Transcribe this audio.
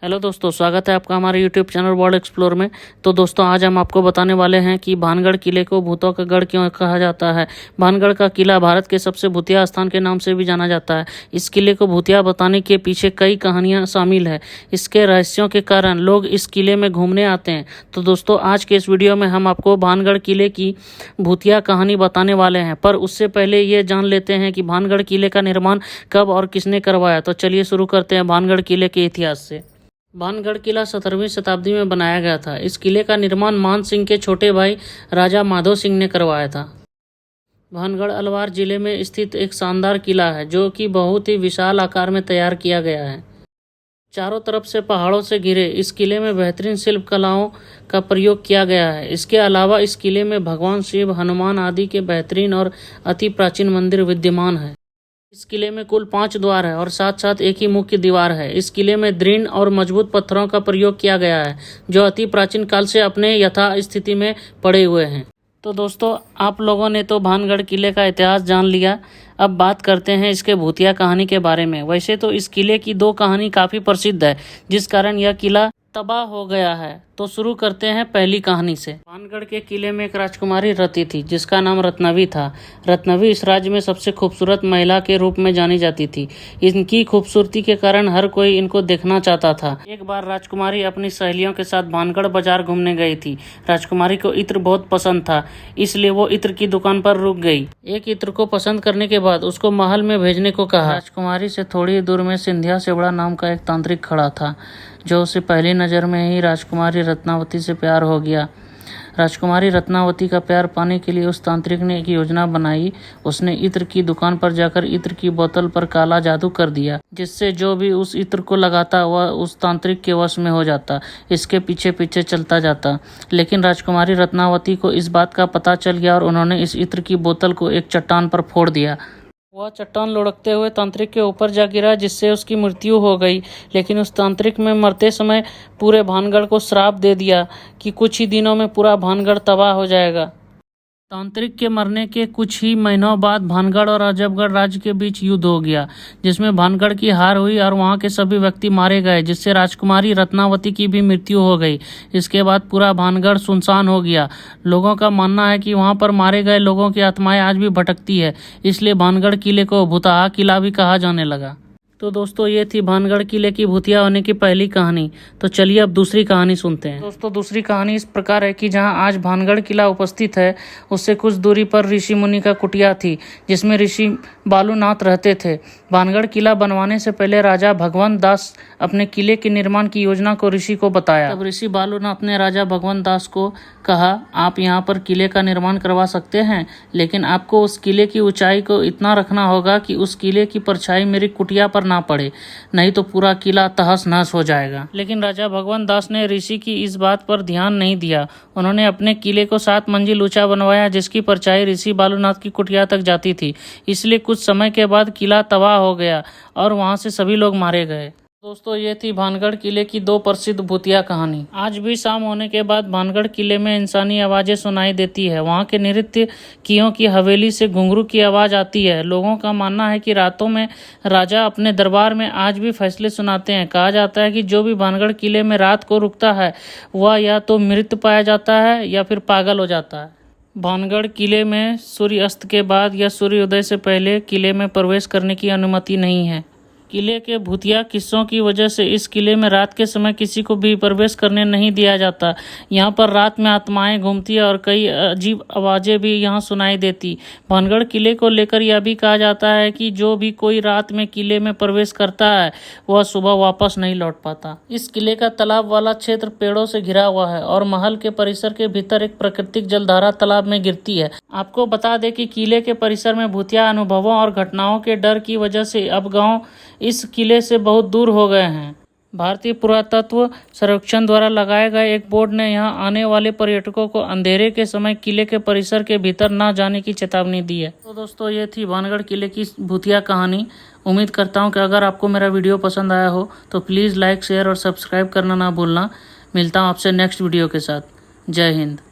Hello दोस्तों, स्वागत है आपका हमारे यूट्यूब चैनल वर्ल्ड एक्सप्लोर में। तो दोस्तों, आज हम आपको बताने वाले हैं कि भानगढ़ किले को भूतों का गढ़ क्यों कहा जाता है। भानगढ़ का किला भारत के सबसे भूतिया स्थान के नाम से भी जाना जाता है। इस किले को भूतिया बताने के पीछे कई कहानियां शामिल है। इसके रहस्यों के कारण लोग इस किले में घूमने आते हैं। तो दोस्तों, आज के इस वीडियो में हम आपको भानगढ़ किले की भूतिया कहानी बताने वाले हैं। पर उससे पहले ये जान लेते हैं कि भानगढ़ किले का निर्माण कब और किसने करवाया। तो चलिए शुरू करते हैं भानगढ़ किले के इतिहास से। भानगढ़ किला 17वीं शताब्दी में बनाया गया था। इस किले का निर्माण मान सिंह के छोटे भाई राजा माधो सिंह ने करवाया था। भानगढ़ अलवार जिले में स्थित एक शानदार किला है जो कि बहुत ही विशाल आकार में तैयार किया गया है। चारों तरफ से पहाड़ों से घिरे इस किले में बेहतरीन शिल्प कलाओं का प्रयोग किया गया है। इसके अलावा इस किले में भगवान शिव, हनुमान आदि के बेहतरीन और अति प्राचीन मंदिर विद्यमान है। इस किले में कुल 5 द्वार है और साथ साथ एक ही मुख्य दीवार है। इस किले में दृढ़ और मजबूत पत्थरों का प्रयोग किया गया है जो अति प्राचीन काल से अपने यथा स्थिति में पड़े हुए हैं। तो दोस्तों, आप लोगों ने तो भानगढ़ किले का इतिहास जान लिया। अब बात करते हैं इसके भूतिया कहानी के बारे में। वैसे तो इस किले की 2 कहानी काफ़ी प्रसिद्ध है जिस कारण यह किला तबाह हो गया है। तो शुरू करते हैं पहली कहानी से। भानगढ़ के किले में एक राजकुमारी रहती थी जिसका नाम रत्नवी था। रत्नवी इस राज्य में सबसे खूबसूरत महिला के रूप में जानी जाती थी। इनकी खूबसूरती के कारण हर कोई इनको देखना चाहता था। एक बार राजकुमारी अपनी सहेलियों के साथ भानगढ़ बाजार घूमने गई थी। राजकुमारी को इत्र बहुत पसंद था, इसलिए वो इत्र की दुकान पर रुक गई। एक इत्र को पसंद करने के बाद उसको महल में भेजने को कहा। राजकुमारी से थोड़ी दूर में सिंधिया सेवड़ा नाम का एक तांत्रिक खड़ा था जो उसे पहली नज़र में ही राजकुमारी रत्नावती से प्यार हो गया। राजकुमारी रत्नावती का प्यार पाने के लिए उस तांत्रिक ने एक योजना बनाई। उसने इत्र की दुकान पर जाकर इत्र की बोतल पर काला जादू कर दिया जिससे जो भी उस इत्र को लगाता वह उस तांत्रिक के वश में हो जाता, इसके पीछे पीछे चलता जाता। लेकिन राजकुमारी रत्नावती को इस बात का पता चल गया और उन्होंने इस इत्र की बोतल को एक चट्टान पर फोड़ दिया। वह चट्टान लुढ़कते हुए तांत्रिक के ऊपर जा गिरा जिससे उसकी मृत्यु हो गई। लेकिन उस तांत्रिक में मरते समय पूरे भानगढ़ को श्राप दे दिया कि कुछ ही दिनों में पूरा भानगढ़ तबाह हो जाएगा। तांत्रिक के मरने के कुछ ही महीनों बाद भानगढ़ और अजबगढ़ राज्य के बीच युद्ध हो गया जिसमें भानगढ़ की हार हुई और वहां के सभी व्यक्ति मारे गए जिससे राजकुमारी रत्नावती की भी मृत्यु हो गई। इसके बाद पूरा भानगढ़ सुनसान हो गया। लोगों का मानना है कि वहां पर मारे गए लोगों की आत्माएं आज भी भटकती है, इसलिए भानगढ़ किले को भूतहा किला भी कहा जाने लगा। तो दोस्तों, ये थी भानगढ़ किले की भूतिया होने की पहली कहानी। तो चलिए अब दूसरी कहानी सुनते हैं। दोस्तों, दूसरी कहानी इस प्रकार है कि जहां आज भानगढ़ किला उपस्थित है उससे कुछ दूरी पर ऋषि मुनि का कुटिया थी जिसमें ऋषि बालूनाथ रहते थे। भानगढ़ किला बनवाने से पहले राजा भगवंत दास अपने किले के निर्माण की योजना को ऋषि को बताया। तब ऋषि बालूनाथ ने राजा भगवंत दास को कहा, आप यहाँ पर किले का निर्माण करवा सकते हैं, लेकिन आपको उस किले की ऊंचाई को इतना रखना होगा कि उस किले की परछाई मेरी कुटिया पर ना पड़े, नहीं तो पूरा किला तहस नहस हो जाएगा। लेकिन राजा भगवंत दास ने ऋषि की इस बात पर ध्यान नहीं दिया। उन्होंने अपने किले को 7 मंजिल ऊंचा बनवाया जिसकी परछाई ऋषि बालूनाथ की कुटिया तक जाती थी। इसलिए कुछ समय के बाद किला तबाह हो गया और वहां से सभी लोग मारे गए। दोस्तों, ये थी भानगढ़ किले की 2 प्रसिद्ध भूतिया कहानी। आज भी शाम होने के बाद भानगढ़ किले में इंसानी आवाजें सुनाई देती है। वहां के नृत्य कियों की हवेली से घुंघरू की आवाज आती है। लोगों का मानना है कि रातों में राजा अपने दरबार में आज भी फैसले सुनाते हैं। कहा जाता है कि जो भी भानगढ़ किले में रात को रुकता है वह या तो मृत पाया जाता है या फिर पागल हो जाता है। भानगढ़ किले में सूर्य अस्त के बाद या सूर्योदय से पहले किले में प्रवेश करने की अनुमति नहीं है। किले के भूतिया किस्सों की वजह से इस किले में रात के समय किसी को भी प्रवेश करने नहीं दिया जाता। यहाँ पर रात में आत्माएं घूमती है और कई अजीब आवाज़ें भी यहाँ सुनाई देती। भानगढ़ किले को लेकर यह भी कहा जाता है कि जो भी कोई रात में किले में प्रवेश करता है वह सुबह वापस नहीं लौट पाता। इस किले का तालाब वाला क्षेत्र पेड़ों से घिरा हुआ है और महल के परिसर के भीतर एक प्राकृतिक जलधारा तालाब में गिरती है। आपको बता दें कि किले के परिसर में भूतिया अनुभवों और घटनाओं के डर की वजह से अब गाँव इस किले से बहुत दूर हो गए हैं। भारतीय पुरातत्व सर्वेक्षण द्वारा लगाए गए एक बोर्ड ने यहाँ आने वाले पर्यटकों को अंधेरे के समय किले के परिसर के भीतर न जाने की चेतावनी दी है। तो दोस्तों, ये थी भानगढ़ किले की भूतिया कहानी। उम्मीद करता हूँ कि अगर आपको मेरा वीडियो पसंद आया हो तो प्लीज़ लाइक, शेयर और सब्सक्राइब करना ना भूलना। मिलता हूँ आपसे नेक्स्ट वीडियो के साथ। जय हिंद।